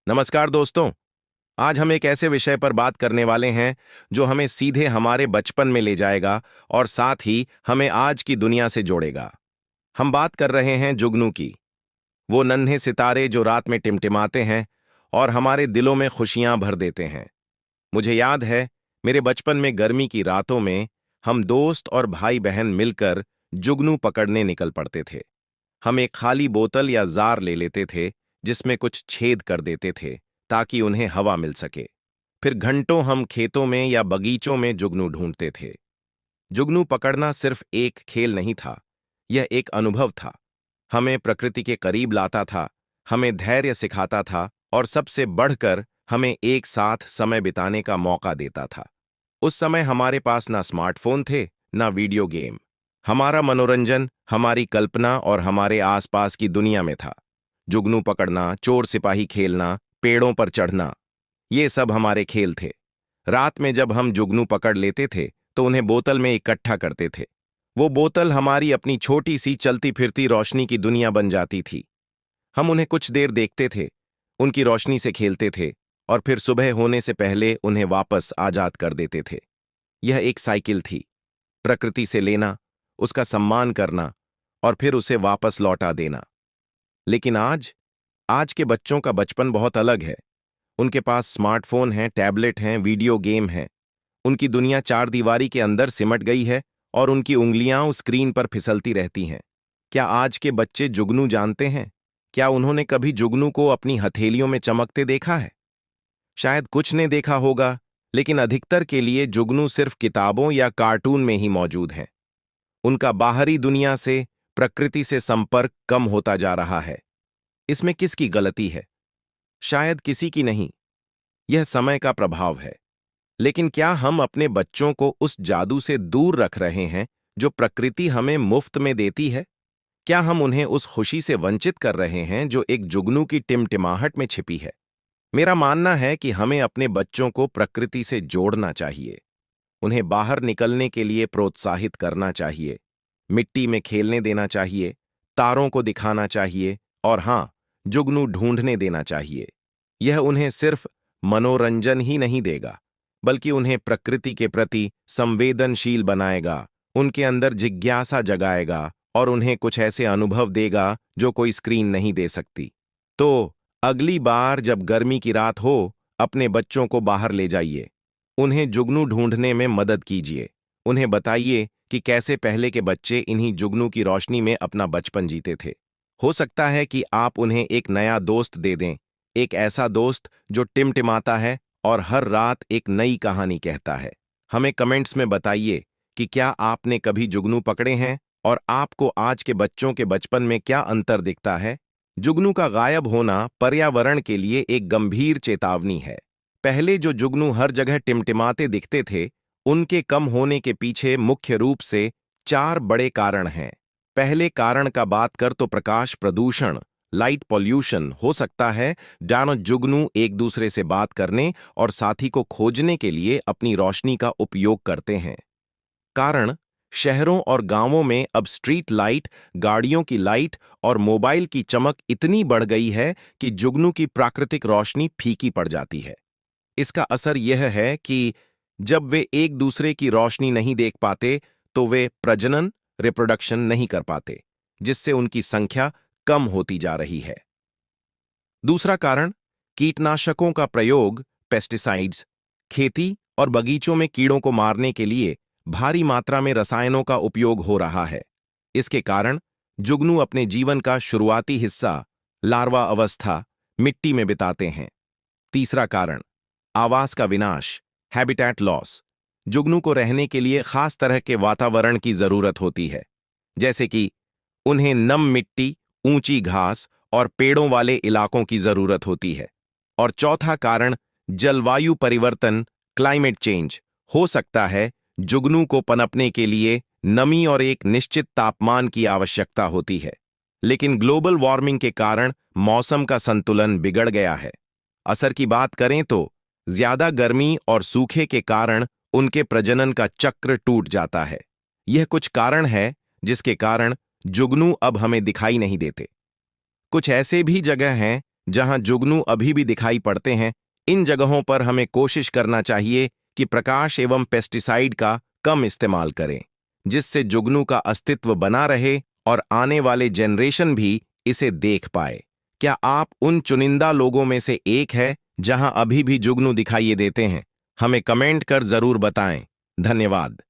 नमस्कार दोस्तों। आज हम एक ऐसे विषय पर बात करने वाले हैं जो हमें सीधे हमारे बचपन में ले जाएगा और साथ ही हमें आज की दुनिया से जोड़ेगा। हम बात कर रहे हैं जुगनू की, वो नन्हे सितारे जो रात में टिमटिमाते हैं और हमारे दिलों में खुशियां भर देते हैं। मुझे याद है, मेरे बचपन में गर्मी की रातों में हम दोस्त और भाई बहन मिलकर जुगनू पकड़ने निकल पड़ते थे। हम एक खाली बोतल या जार ले लेते थे जिसमें कुछ छेद कर देते थे ताकि उन्हें हवा मिल सके। फिर घंटों हम खेतों में या बगीचों में जुगनू ढूंढते थे। जुगनू पकड़ना सिर्फ एक खेल नहीं था, यह एक अनुभव था। हमें प्रकृति के करीब लाता था, हमें धैर्य सिखाता था और सबसे बढ़कर हमें एक साथ समय बिताने का मौका देता था। उस समय हमारे पास ना स्मार्टफोन थे, ना वीडियो गेम। हमारा मनोरंजन हमारी कल्पना और हमारे आसपास की दुनिया में था। जुगनू पकड़ना, चोर सिपाही खेलना, पेड़ों पर चढ़ना, ये सब हमारे खेल थे। रात में जब हम जुगनू पकड़ लेते थे तो उन्हें बोतल में इकट्ठा करते थे। वो बोतल हमारी अपनी छोटी सी चलती फिरती रोशनी की दुनिया बन जाती थी। हम उन्हें कुछ देर देखते थे, उनकी रोशनी से खेलते थे और फिर सुबह होने से पहले उन्हें वापस आजाद कर देते थे। यह एक साइकिल थी, प्रकृति से लेना, उसका सम्मान करना और फिर उसे वापस लौटा देना। लेकिन आज आज के बच्चों का बचपन बहुत अलग है। उनके पास स्मार्टफोन हैं, टैबलेट हैं, वीडियो गेम हैं। उनकी दुनिया चार दीवारी के अंदर सिमट गई है और उनकी उंगलियां उस स्क्रीन पर फिसलती रहती हैं। क्या आज के बच्चे जुगनू जानते हैं? क्या उन्होंने कभी जुगनू को अपनी हथेलियों में चमकते देखा है? शायद कुछ ने देखा होगा, लेकिन अधिकतर के लिए जुगनू सिर्फ किताबों या कार्टून में ही मौजूद हैं। उनका बाहरी दुनिया से, प्रकृति से संपर्क कम होता जा रहा है। इसमें किसकी गलती है? शायद किसी की नहीं। यह समय का प्रभाव है। लेकिन क्या हम अपने बच्चों को उस जादू से दूर रख रहे हैं जो प्रकृति हमें मुफ्त में देती है? क्या हम उन्हें उस खुशी से वंचित कर रहे हैं जो एक जुगनू की टिमटिमाहट में छिपी है? मेरा मानना है कि हमें अपने बच्चों को प्रकृति से जोड़ना चाहिए। उन्हें बाहर निकलने के लिए प्रोत्साहित करना चाहिए, मिट्टी में खेलने देना चाहिए, तारों को दिखाना चाहिए और हाँ, जुगनू ढूंढने देना चाहिए। यह उन्हें सिर्फ मनोरंजन ही नहीं देगा, बल्कि उन्हें प्रकृति के प्रति संवेदनशील बनाएगा, उनके अंदर जिज्ञासा जगाएगा और उन्हें कुछ ऐसे अनुभव देगा जो कोई स्क्रीन नहीं दे सकती। तो अगली बार जब गर्मी की रात हो, अपने बच्चों को बाहर ले जाइए। उन्हें जुगनू ढूंढने में मदद कीजिए। उन्हें बताइए कि कैसे पहले के बच्चे इन्हीं जुगनू की रोशनी में अपना बचपन जीते थे। हो सकता है कि आप उन्हें एक नया दोस्त दे दें, एक ऐसा दोस्त जो टिमटिमाता है और हर रात एक नई कहानी कहता है। हमें कमेंट्स में बताइए कि क्या आपने कभी जुगनू पकड़े हैं और आपको आज के बच्चों के बचपन में क्या अंतर दिखता है। जुगनू का गायब होना पर्यावरण के लिए एक गंभीर चेतावनी है। पहले जो जुगनू हर जगह टिमटिमाते दिखते थे, उनके कम होने के पीछे मुख्य रूप से चार बड़े कारण हैं। पहले कारण का बात कर तो प्रकाश प्रदूषण, लाइट पॉल्यूशन हो सकता है। डायनो जुगनू एक दूसरे से बात करने और साथी को खोजने के लिए अपनी रोशनी का उपयोग करते हैं। कारण, शहरों और गांवों में अब स्ट्रीट लाइट, गाड़ियों की लाइट और मोबाइल की चमक इतनी बढ़ गई है कि जुगनू की प्राकृतिक रोशनी फीकी पड़ जाती है। इसका असर यह है कि जब वे एक दूसरे की रोशनी नहीं देख पाते तो वे प्रजनन, रिप्रोडक्शन नहीं कर पाते, जिससे उनकी संख्या कम होती जा रही है। दूसरा कारण, कीटनाशकों का प्रयोग, पेस्टिसाइड्स। खेती और बगीचों में कीड़ों को मारने के लिए भारी मात्रा में रसायनों का उपयोग हो रहा है। इसके कारण जुगनू अपने जीवन का शुरुआती हिस्सा, लार्वा अवस्था, मिट्टी में बिताते हैं। तीसरा कारण, आवास का विनाश, हैबिटेट लॉस। जुगनू को रहने के लिए खास तरह के वातावरण की जरूरत होती है, जैसे कि उन्हें नम मिट्टी, ऊंची घास और पेड़ों वाले इलाकों की जरूरत होती है। और चौथा कारण, जलवायु परिवर्तन, क्लाइमेट चेंज। हो सकता है जुगनू को पनपने के लिए नमी और एक निश्चित तापमान की आवश्यकता होती है, लेकिन ग्लोबल वार्मिंग के कारण मौसम का संतुलन बिगड़ गया है। असर की बात करें तो ज्यादा गर्मी और सूखे के कारण उनके प्रजनन का चक्र टूट जाता है। यह कुछ कारण है जिसके कारण जुगनू अब हमें दिखाई नहीं देते। कुछ ऐसे भी जगह हैं जहां जुगनू अभी भी दिखाई पड़ते हैं, इन जगहों पर हमें कोशिश करना चाहिए कि प्रकाश एवं पेस्टिसाइड का कम इस्तेमाल करें, जिससे जुगनू का अस्तित्व बना रहे और आने वाले जनरेशन भी इसे देख पाए। क्या आप उन चुनिंदा लोगों में से एक है जहां अभी भी जुगनू दिखाई देते हैं? हमें कमेंट कर जरूर बताएं। धन्यवाद।